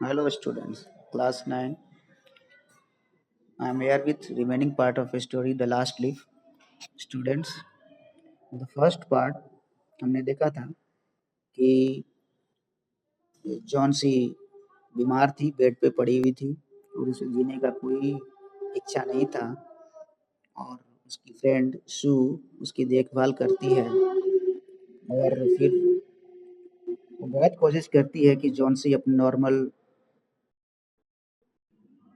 Hello students, class 9. I am here with remaining part of a story The Last Leaf. Students, the first part हमने देखा था कि John C बीमार थी, bed पे पड़ी हुई थी और उसे जीने का कोई इच्छा नहीं था और उसकी फ्रेंड सू उसकी देखभाल करती है और फिर वो बहुत कोशिश करती है कि जॉन सी अपनी नॉर्मल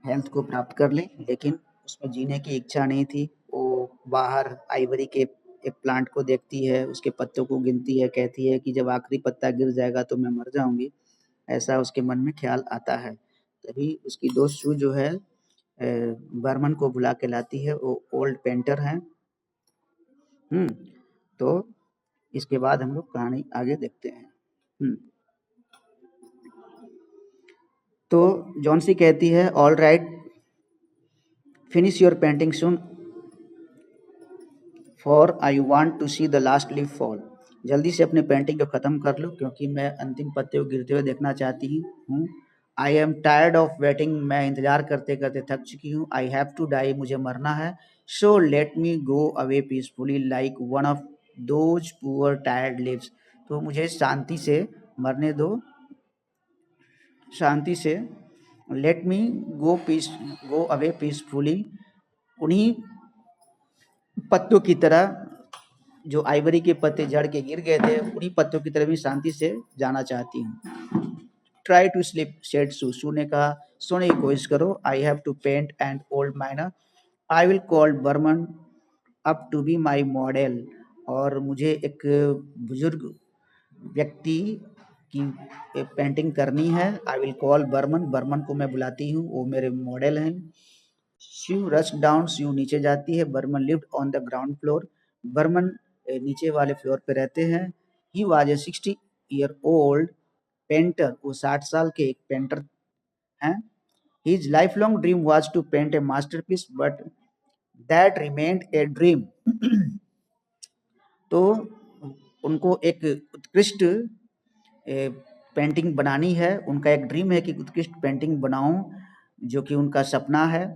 हेल्थ को प्राप्त कर ले, लेकिन उसमें जीने की इच्छा नहीं थी। वो बाहर आइवरी के एक प्लांट को देखती है, उसके पत्तों को गिनती है, कहती है कि जब आखिरी पत्ता गिर जाएगा तो मैं मर जाऊंगी। ऐसा उसके मन में ख्याल आता है। तभी उसकी दोस्त शू जो है बर्मन को बुला के लाती है। वो ओल्ड पेंटर हैं। तो इसके बाद हम लोग कहानी आगे देखते हैं। तो जॉन्सी कहती है, all right, finish your painting soon for I want to see the last leaf fall. जल्दी से अपने पेंटिंग को ख़त्म कर लो क्योंकि मैं अंतिम पत्ते को गिरते हुए देखना चाहती हूँ। I am tired of waiting, मैं इंतजार करते करते थक चुकी हूँ। आई हैव टू डाई, मुझे मरना है। So let me go away peacefully like one of those poor tired leaves. तो मुझे शांति से मरने दो, शांति से। Let me go away peacefully, उन्हीं पत्तों की तरह जो आइवरी के पत्ते जड़ के गिर गए थे, उन्हीं पत्तों की तरह भी शांति से जाना चाहती हूँ। Try to sleep said Sue ने कहा, सोने की कोशिश करो। I have to paint and old miner, I will call Behrman up to be my model. और मुझे एक बुजुर्ग व्यक्ति की पेंटिंग करनी है। I will call Behrman, Behrman को मैं बुलाती हूँ, वो मेरे मॉडल हैं। शिव रश डाउन, शिव नीचे जाती है। Behrman lived on the ground floor, Behrman नीचे वाले फ्लोर पे रहते हैं। He was a 60 year old painter, वो 60 साल के एक पेंटर हैं। His lifelong dream was to paint a masterpiece but that remained a dream. तो उनको एक उत्कृष्ट पेंटिंग बनानी है। उनका एक ड्रीम है कि उत्कृष्ट पेंटिंग बनाऊं, जो कि उनका सपना है।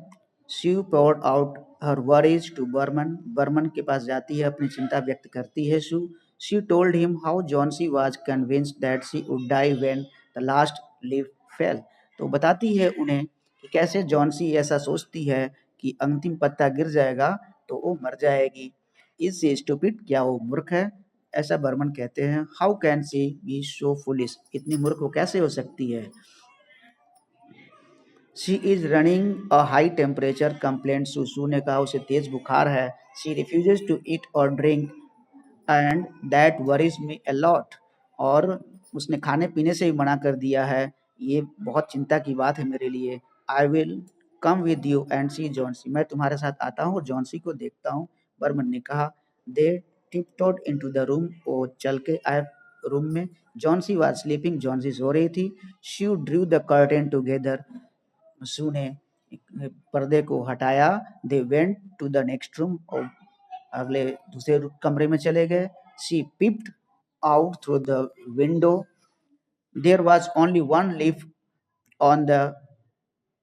शिव poured out her worries to Behrman, Behrman के पास जाती है, अपनी चिंता व्यक्त करती है। She told him how Johnsy was convinced that she would die when the last leaf fell. तो बताती है उन्हें कि कैसे जॉन्सी ऐसा सोचती है कि अंतिम पत्ता गिर जाएगा तो वो मर जाएगी। इज शी स्टूपिड, क्या वो मूर्ख है? ऐसा बर्मन कहते हैं। How can she be so foolish, इतनी मूर्ख वो कैसे हो सकती है? She is running a high temperature complaint, सुसु ने कहा, उसे तेज बुखार है। शी रिफ्यूजेज टू ईट और drink and that worries me a lot, और उसने खाने पीने से भी मना कर दिया है, ये बहुत चिंता की बात है मेरे लिए। I will come with you and see Johnsy, मैं तुम्हारे साथ आता हूँ और जॉन्सी को देखता हूँ, बर्मन ने कहा। They tiptoed into the room, वो चल के आए रूम में। जॉन्सी वाज स्लीपिंग, जॉन्सी सो रही थी। She drew the curtain together, Sue ने पर्दे को हटाया। They went to the next room, और अगले दूसरे कमरे में चले गए। She peeped out through the window, there was only one leaf on the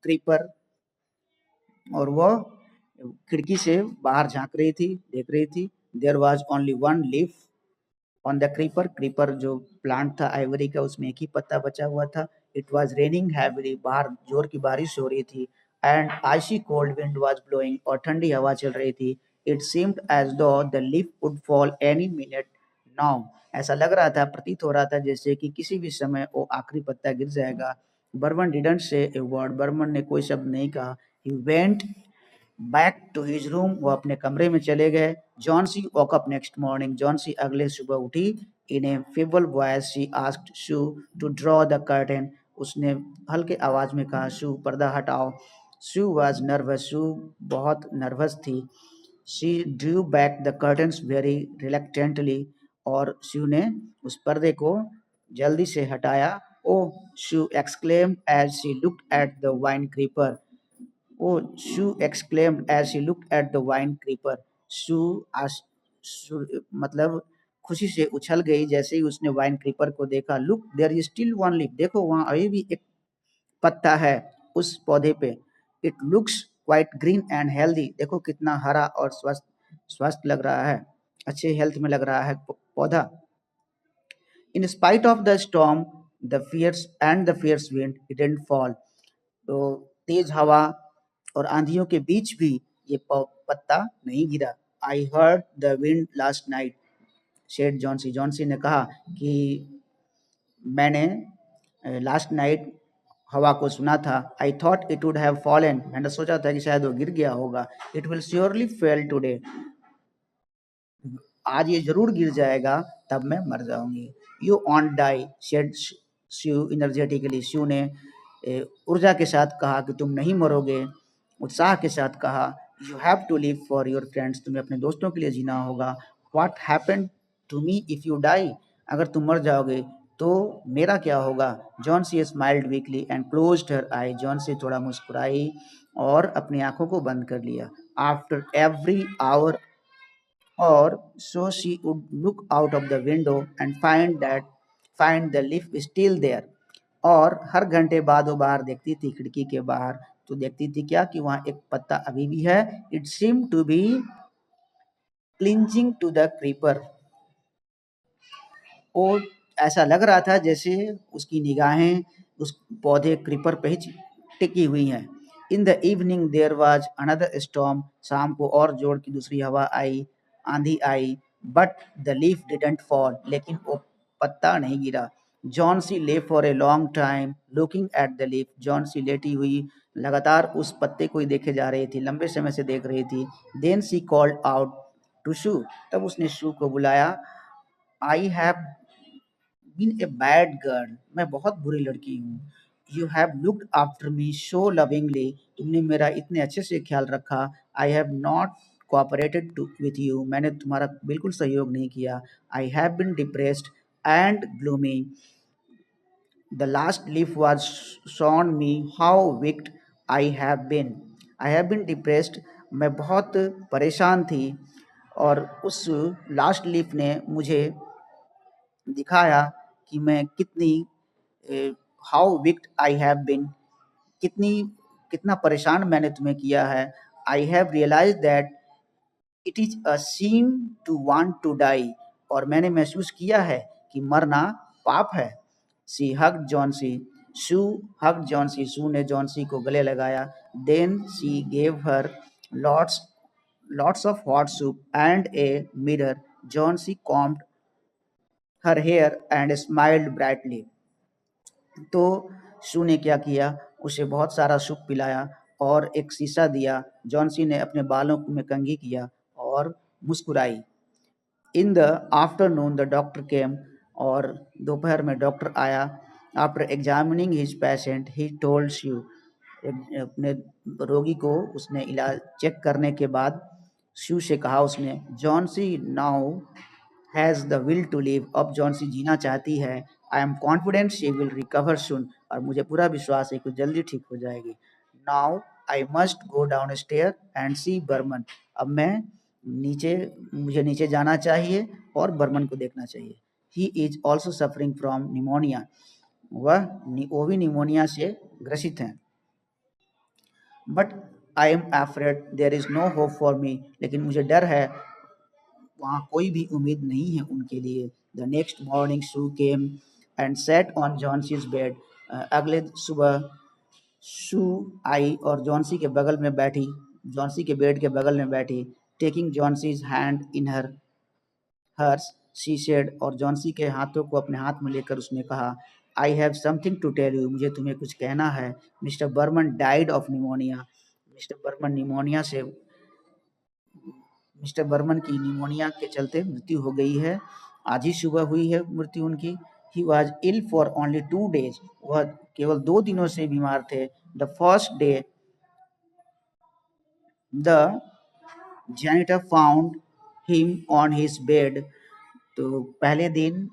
creeper, और वह खिड़की से बाहर झांक रही थी, देख रही थी। There was only one leaf on the creeper, creeper जो प्लांट था आइवरी का, उसमें एक ही पत्ता बचा हुआ था। इट वाज रेनिंग हैवीली, बाहर जोर की बारिश हो रही थी। And icy cold wind was blowing, और ठंडी हवा चल रही थी। It seemed as though the leaf would fall any minute now, ऐसा लग रहा था, प्रतीत हो रहा था जैसे कि किसी भी समय वो आखिरी पत्ता गिर जाएगा। Burman didn't say a word, Burman ने कोई शब्द नहीं कहा। He went back to his room, वो अपने कमरे में चले गए। Johnsy woke up next morning, Johnsy अगले सुबह उठी। In a feeble voice she asked Sue to draw the curtain, उसने हल्के आवाज में कहा, शू पर्दा हटाओ। शू वाज नर्वस, शू बहुत नर्वस थी। She drew back the curtains very reluctantly, और शू ने उस पर्दे को जल्दी से हटाया। Oh, Sue exclaimed as she looked at the vine creeper, Oh, Sue exclaimed as she looked at the wine creeper. Sue मतलब खुशी से उछल गई जैसे ही उसने वाइन क्रीपर को देखा। Look there is still one leaf, देखो वहां अभी भी एक पत्ता है उस पौधे पे। It looks quite green and healthy, देखो कितना हरा और स्वस्थ स्वस्थ लग रहा है, अच्छे हेल्थ में लग रहा है पौधा। In spite of the storm the fierce wind it didn't fall, तो तेज हवा और आंधियों के बीच भी ये पत्ता नहीं गिरा। I heard the wind last night, said Johnsy, Johnsy ने कहा कि मैंने लास्ट नाइट हवा को सुना था। I thought it would have fallen, मैंने सोचा था कि शायद वो गिर गया होगा। It will surely fall today, आज ये जरूर गिर जाएगा, तब मैं मर जाऊंगी। You won't die, said Sue energetically, Sue ने ऊर्जा के साथ कहा कि तुम नहीं मरोगे, उत्साह के साथ कहा। You have to live for your friends, तुम्हें अपने दोस्तों के लिए जीना होगा। What happen to me if you die, अगर तुम मर जाओगे तो मेरा क्या होगा। Johnsy smiled weakly and closed her eye, Johnsy थोड़ा मुस्कुराई और अपनी आंखों को बंद कर लिया। After every hour or so she would look out of the window and find the leaf still there, और हर घंटे बाद वो बाहर देखती थी खिड़की के बाहर, तो देखती थी क्या कि वहां एक पत्ता अभी भी है। It seem to be clinging to the creeper, वो ऐसा लग रहा था जैसे उसकी निगाहें उस पौधे क्रीपर पे ही टिकी हुई हैं। In the evening there was another storm, शाम को और जोर की दूसरी हवा आई, आंधी आई। But the leaf didn't fall, लेकिन वो पत्ता नहीं गिरा। Johnsy lay for a long time looking at the leaf, Johnsy लेटी हुई लगातार उस पत्ते को ही देखे जा रही थी, लंबे समय से देख रही थी। Then she called out to Sue, तब उसने शू को बुलाया। I have been a bad girl, मैं बहुत बुरी लड़की हूँ। You have looked after me so lovingly, तुमने मेरा इतने अच्छे से ख्याल रखा। I have not cooperated to with you, मैंने तुम्हारा बिल्कुल सहयोग नहीं किया। I have been depressed and gloomy, the last leaf was shown me how wicked I have been. I have been depressed, मैं बहुत परेशान थी, और उस लास्ट लीफ ने मुझे दिखाया कि मैं कितनी how wicked I have been, कितनी कितना परेशान मैंने तुम्हें किया है। I have realise that it is a sin to want to die, और मैंने महसूस किया है कि मरना पाप है। सी हग जॉन्सी, शू हग जॉन्सी, शू ने जॉन्सी को गले लगाया। Then she gave her lots lots of hot soup and a mirror, Johnsy combed her hair and smiled brightly, तो शू ने क्या किया, उसे बहुत सारा सूप पिलाया और एक शीशा दिया। जॉन्सी ने अपने बालों में कंघी किया और मुस्कुराई। In the afternoon the doctor came, और दोपहर में डॉक्टर आया। After examining his patient he told Sue, अपने रोगी को उसने इलाज चेक करने के बाद शू से कहा उसने, Johnsy now has the will to live, अब जॉन्सी जीना चाहती है। I am confident she will recover soon, और मुझे पूरा विश्वास है कि जल्दी ठीक हो जाएगी। Now I must go down stair and see Behrman, अब मैं नीचे मुझे नीचे जाना चाहिए और बर्मन को देखना चाहिए। He is also suffering from pneumonia, वो भी निमोनिया से ग्रसित हैं। But I am afraid there is no hope for me, लेकिन मुझे डर है, वहाँ कोई भी उम्मीद नहीं है उनके लिए। The next morning shoe came and set on Johnsy's bed, अगले सुबह शू आई और जॉन्सी के बगल में बैठी, जॉन्सी के बेड के बगल में बैठी। Taking Johnsy's hand in hers she said, और जॉन्सी के हाथों को अपने हाथ में लेकर उसने कहा, I have something to tell you, मुझे तुम्हें कुछ कहना है। Mister Behrman died of pneumonia, mister Behrman pneumonia से मिस्टर बर्मन की निमोनिया के चलते मृत्यु हो गई है, आज ही सुबह हुई है मृत्यु उनकी। He was ill for only 2 days, वह केवल 2 दिनों से बीमार थे। The first day the janitor found him on his bed, तो पहले दिन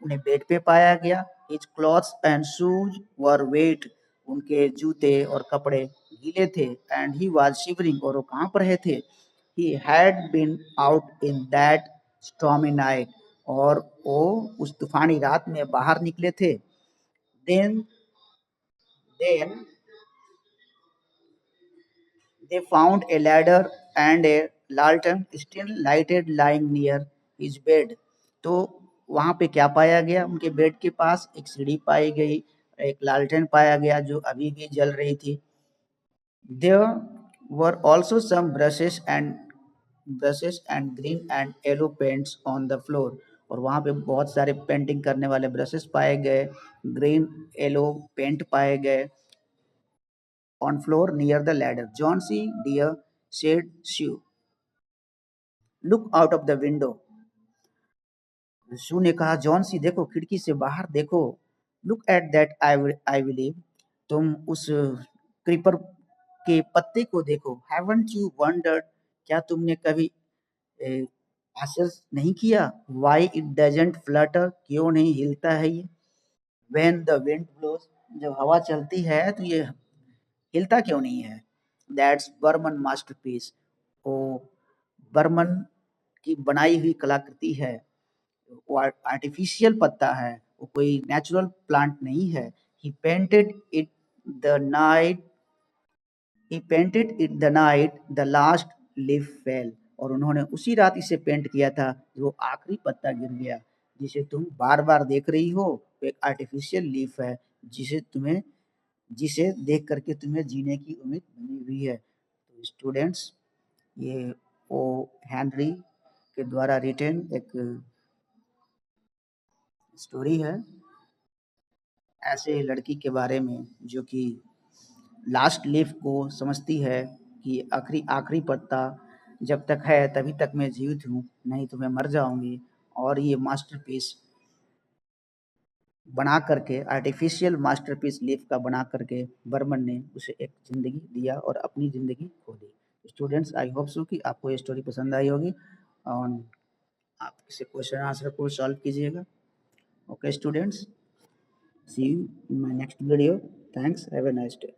उन्हें बेड पे पाया गया। His clothes and shoes were wet, उनके जूते और कपड़े गीले थे। एंड ही वाज शिवरिंग, और वो कांप रहे थे। He had been out in that stormy night, और वो उस तूफानी रात में बाहर निकले थे। Then Then they found a ladder and a lantern still lighted lying near his bed. तो वहां पे क्या पाया गया? उनके बेड के पास एक सीढ़ी पाई गई, एक लालटेन पाया गया जो अभी भी जल रही थी। There were also some brushes and green and yellow paints on the floor. और वहां पे बहुत सारे पेंटिंग करने वाले ब्रशेस पाए गए, ग्रीन येलो पेंट पाए गए on floor near the ladder. John C. Deere said, Shoo, look out of the window. शू ने कहा, जॉन सी देखो, खिड़की से बाहर देखो। Look at that I believe, तुम उस क्रीपर के पत्ते को देखो। हैवंट यू वंडर्ड, क्या तुमने कभी आश्चर्य नहीं किया? व्हाई इट डजंट फ्लटर, क्यों नहीं हिलता है ये? व्हेन द विंड ब्लोज, जब हवा चलती है तो ये हिलता क्यों नहीं है? दैट्स बर्मन मास्टरपीस, वो बर्मन की बनाई हुई कलाकृति है। वो आर्टिफिशियल पत्ता है, वो कोई नेचुरल प्लांट नहीं है। He painted it the night he painted it the night the last leaf fell, और उन्होंने उसी रात इसे पेंट किया था जो आखिरी पत्ता गिर गया। जिसे तुम बार बार देख रही हो वो एक आर्टिफिशियल लीफ है, जिसे देख करके तुम्हें जीने की उम्मीद बनी हुई है। तो स्टूडेंट्स, ये ओ हेनरी के द्वारा रिटन एक स्टोरी है ऐसे लड़की के बारे में जो कि लास्ट लीफ को समझती है कि आखिरी आखिरी पत्ता जब तक है तभी तक मैं जीवित हूँ, नहीं तो मैं मर जाऊंगी। और ये मास्टरपीस बना करके, आर्टिफिशियल मास्टरपीस लीफ का बना करके बर्मन ने उसे एक ज़िंदगी दिया और अपनी ज़िंदगी खो दी। स्टूडेंट्स, आई होप सो कि आपको ये स्टोरी पसंद आई होगी और आप इसे क्वेश्चन आंसर को सॉल्व कीजिएगा। Okay students, see you in my next video. Thanks, have a nice day.